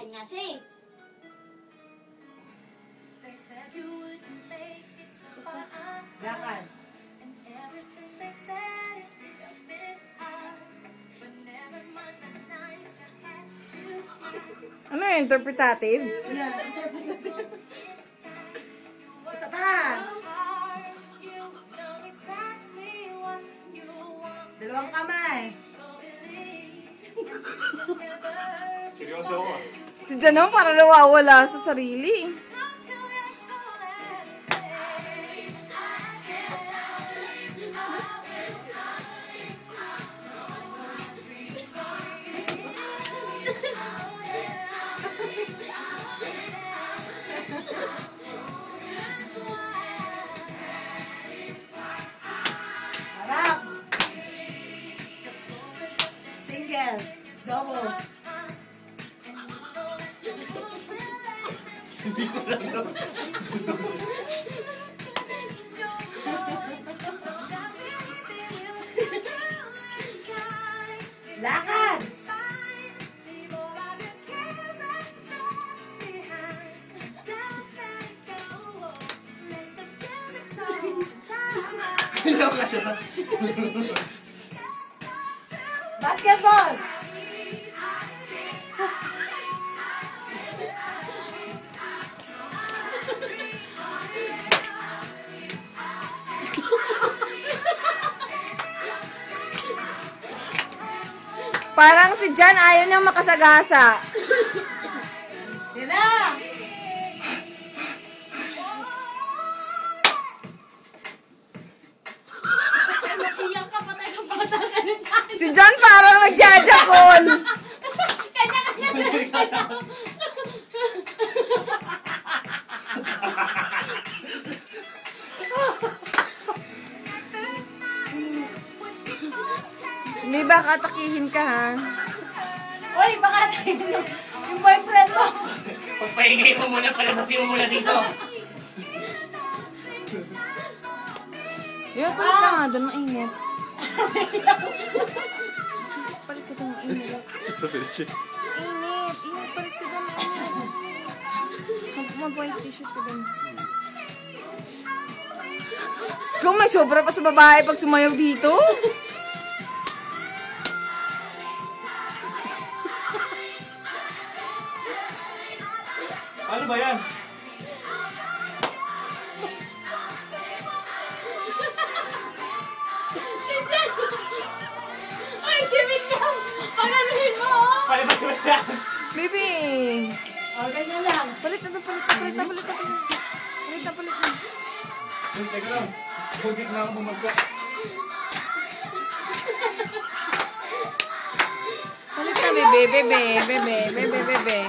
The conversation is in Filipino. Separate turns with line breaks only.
Kumain nga siya eh.
Lakad.
Ano yung interpretative?
Yan. Isa pa. Dalawang kamay.
Seryoso ako ah.
Si Jan naman parang nawawala sa sarili.
Harap. Single. Double.
Hindi ko lang daw.
Lakad.
Ilaw ka siya.
Basketball.
Parang si Jan ayaw niyang makasagasa.
Yan na.
Masiyang ka pa tayo bata ka na dyan.
Si Jan parang nagjajakol.
Kanya-kanya.
Hindi ba katakihin ka ha?
Uy, baka yung boyfriend mo.
Pagpahingay mo muna, palabasin mo muna dito.
Yung palit ka nga doon, mainit. Palit ka doon, mainit. Init, palit ka doon, mainit. Mag-white t-shirt ka doon. Kung may sobra pa sa babae pag sumayaw dito.
Ano ba yan?
Ay, si William! Pagaluhin mo!
Palabas mo lang.
Baby!
O, ganyan lang.
Palit na, palit na. Palit na.
Teka lang. Budik na ako bumagsak.
Palit na, bebe.